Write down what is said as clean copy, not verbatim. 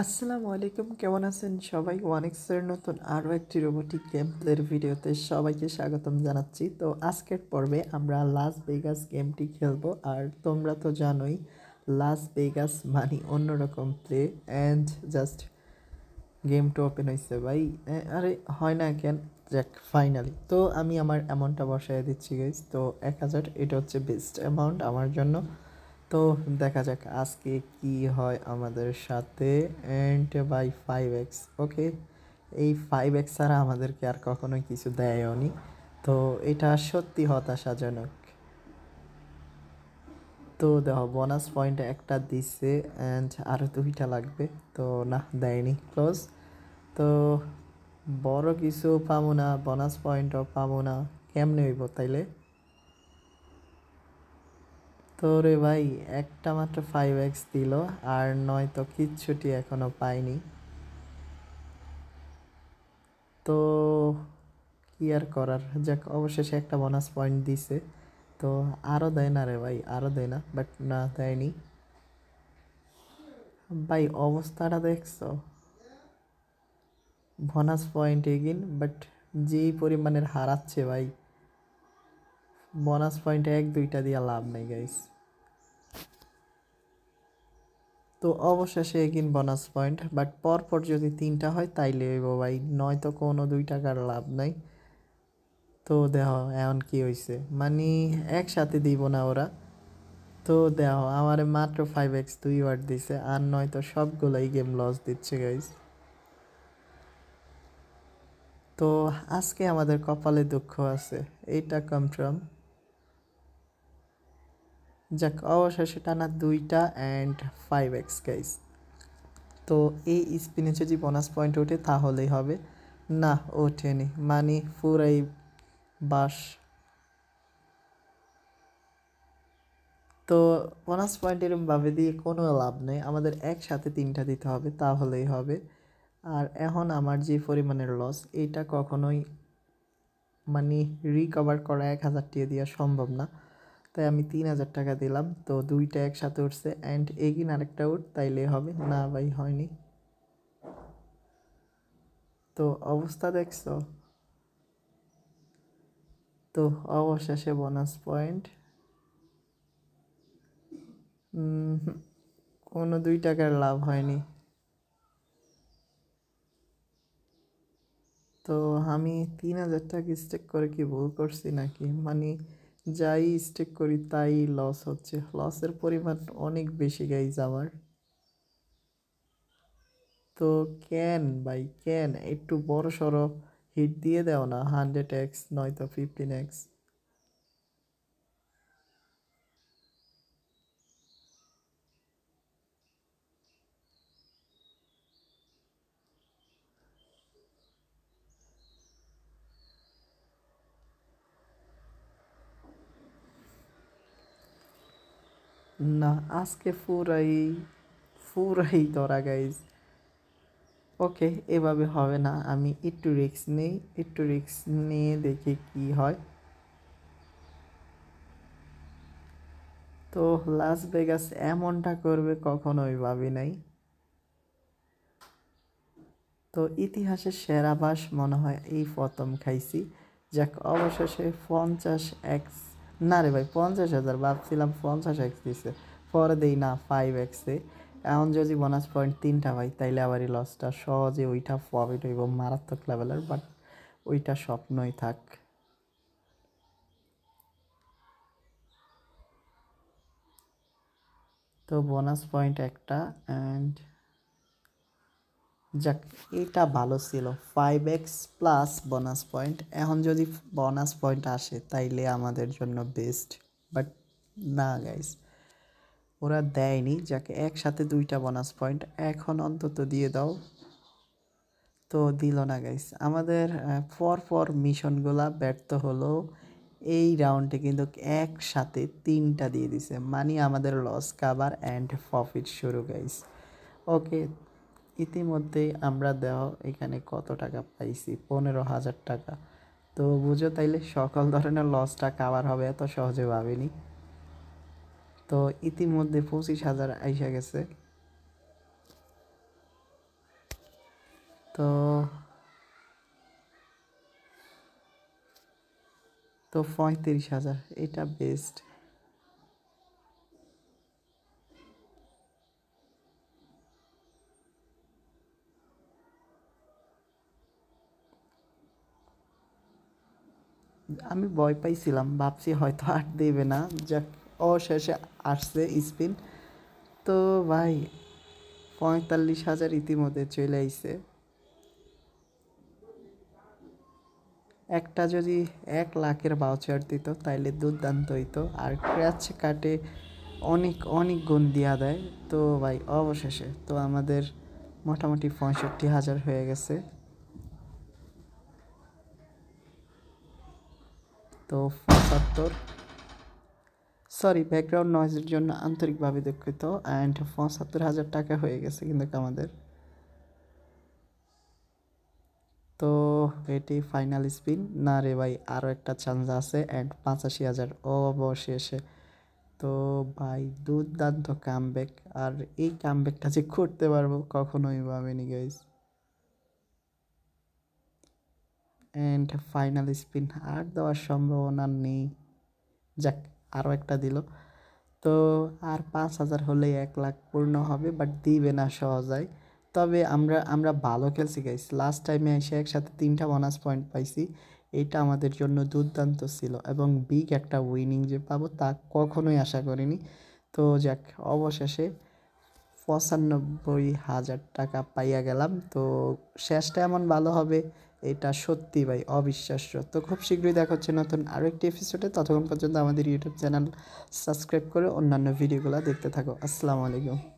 আসসালামু আলাইকুম, কেমন আছেন সবাই? ওয়ানিক্সের নতুন আরও একটি রোবোটিক গেম প্লের ভিডিওতে সবাইকে স্বাগতম জানাচ্ছি। তো আজকের পর্বে আমরা লাস ভেগাস গেমটি খেলবো। আর তোমরা তো জানোই লাস ভেগাস মানে অন্যরকম প্লে। অ্যান্ড জাস্ট গেমটা ওপেন হয়েছে ভাই। আরে হয় না কেন? যাক, ফাইনালি তো আমি আমার অ্যামাউন্টটা বসায় দিচ্ছি গাইজ। তো 1000 এটা হচ্ছে বেস্ট অ্যামাউন্ট আমার জন্য। তো দেখা যাক আজকে কি হয় আমাদের সাথে। And by 5x। ওকে, এই 5x ছাড়া আমাদেরকে আর কখনোই কিছু দেয়নি। তো এটা সত্যি হতাশাজনক। তো দেখো বোনাস পয়েন্ট একটা দিচ্ছে অ্যান্ড আরও 2টা লাগবে। তো না, দেয়নি, ক্লোজ। তো বড় কিছু পাবো না, বোনাস পয়েন্টও পাবো না, কেমনে হইব তাইলে? তো রে ভাই, একটা মাত্র 5x দিল, আর নয়তো কিচ্ছুটি এখনো পাইনি। তো কি আর করার, যাক অবশেষে একটা বোনাস পয়েন্ট দিছে। তো আরও দেয় না রে ভাই, আরও দেয় না, বাট না, দেয়নি ভাই। অবস্থাটা দেখছো? বোনাস পয়েন্ট এগিন, বাট যেই পরিমাণের হারাচ্ছে ভাই, বোনাস পয়েন্টে 1-2টা দিয়ে লাভ নেই গাইস। তো অবশেষে এগিন বোনাস পয়েন্ট, বাট পরপর যদি 3টা হয় তাইলে হইব ভাই, নয়তো কোনো 2 টাকার লাভ নাই। তো দেখো এখন কি হয়েছে, মানে একসাথে দিব না ওরা। তো দেখো আমার মাত্র 5x 2বার দিছে, আর নয়তো সবগুলাই গেম লস দিচ্ছে গাইজ। তো আজকে আমাদের কপালে দুঃখ আছে, এইটা কনফার্ম। যাক, অবশেষে টানা 2টা অ্যান্ড 5x গাইজ। তো এই স্পিনে যদি বোনাস পয়েন্ট ওঠে তাহলেই হবে, না ওঠেনি, মানে পুরাই বাস। তো বোনাস পয়েন্ট এরমভাবে দিয়ে কোনো লাভ নেই, আমাদের একসাথে 3টা দিতে হবে তাহলেই হবে। আর এখন আমার যে পরিমাণের লস, এটা কখনোই মানে রিকভার করা 1000 টাকা দেওয়া সম্ভব না। তাই আমি 3000 টাকা দিলাম। তো 2টা একসাথে উঠছে অ্যান্ড এগিন আরেকটা উঠ, তাইলে হবে না ভাই, হয়নি। তো অবস্থা দেখছো? তো অবশেষে বোনাস পয়েন্ট কোনো 2 টাকার লাভ হয়নি। তো আমি 3000 টাকা স্টেক করে কি ভুল করছি নাকি? মানে যাই স্টেক করি তাই লস হচ্ছে, লসের পরিমাণ অনেক বেশি গাইজ আমার। তো কেন ভাই, কেন একটু বড় সড়ো হিট দিয়ে দাও না, 100x নয়তো 15x। না, আজকে পুরাই পুরাই ধরা গাইজ। ওকে, এভাবে হবে না, আমি একটু রিস্ক নেই, একটু রিস্ক নিয়ে দেখি কি হয়। তো লাস ভেগাস এমনটা করবে কখনোই ভাবি নাই। তো ইতিহাসের সেরা বাস মনে হয় এই প্রথম খাইছি। যাক, অবশেষে 50x, না রে ভাই 50,000, ভাবছিলাম 50x দিছে, পরে দেই না 5x-এ। এখন যদি বোনাস পয়েন্ট 3টা ভাই, তাইলে আবার এই লসটা সহজে ওইটা প্রফিট হইব মারাত্মক লেভেলের, বাট ওইটা স্বপ্নই থাক। তো বোনাস পয়েন্ট একটা অ্যান্ড যাক, এটা ভালো ছিল, 5x প্লাস বোনাস পয়েন্ট। এখন যদি বোনাস পয়েন্ট আসে তাইলে আমাদের জন্য বেস্ট, বাট না গাইস, ওরা দেয়নি। যাকে একসাথে 2টা বোনাস পয়েন্ট এখন অন্তত দিয়ে দাও। তো দিল না গাইস, আমাদের পর মিশনগুলা ব্যর্থ হলো। এই রাউন্ডে কিন্তু একসাথে 3টা দিয়ে দিছে, মানে আমাদের লস কাভার অ্যান্ড প্রফিট শুরু গাইস। ওকে, ইতিমধ্যেই আমরা দেওয়া এখানে কত টাকা পাইছি, 15,000 টাকা। তো বুঝো তাইলে সকল ধরনের লসটা কাভার হবে এত সহজে ভাবিনি। তো ইতিমধ্যে 25,000 আইসা গেছে। তো 35,000 এটা বেস্ট। আমি ভয় পাইছিলাম, ভাবছি হয়তো আর দেবে না, যাক অবশেষে আসছে স্পিন। তো ভাই 45,000 ইতিমধ্যে চলে আইছে। একটা যদি 1,00,000-এর ভাউচার দিত তাইলে দুর্দান্ত হইতো। আর ক্র্যাচ কাটে অনেক অনেক গুণ দিয়া দেয়। তো ভাই অবশেষে তো আমাদের মোটামুটি 65,000 হয়ে গেছে। তো 75, সরি ব্যাকগ্রাউন্ড নয়েজের জন্য আন্তরিকভাবে দুঃখিত। অ্যান্ড 75,000 টাকা হয়ে গেছে কিন্তু আমাদের। তো এটি ফাইনাল স্পিন না রে ভাই, আরও একটা চান্স আছে। অ্যান্ড 85,000 অবশেষে। তো ভাই দুর্দান্ত কামব্যাক, আর এই কামব্যাকটা যে করতে পারবো কখনোই ভাবিনি গাইস। অ্যান্ড ফাইনাল স্পিন আর দেওয়ার সম্ভাবনা নেই, যাক আরও একটা দিল। তো আর 5,000 হলেই 1,00,000 পূর্ণ হবে, বাট দিবে না সহজায়। তবে আমরা ভালো খেলছি গাইস, লাস্ট টাইমে এসে একসাথে 3টা বোনাস পয়েন্ট পাইছি। এটা আমাদের জন্য দুর্দান্ত ছিল, এবং বিগ একটা উইনিং যে পাবো তা কখনোই আশা করিনি। তো যাক অবশেষে 95,000 টাকা পাইয়া গেলাম। তো শেষটা এমন ভালো হবে এটা সত্যি ভাই অবিশ্বাস্য। তো খুব শীঘ্রই দেখা হচ্ছে নতুন আরও একটি এপিসোডে। ততক্ষণ পর্যন্ত আমাদের ইউটিউব চ্যানেল সাবস্ক্রাইব করে অন্যান্য ভিডিওগুলো দেখতে থাকো। আসসালামু আলাইকুম।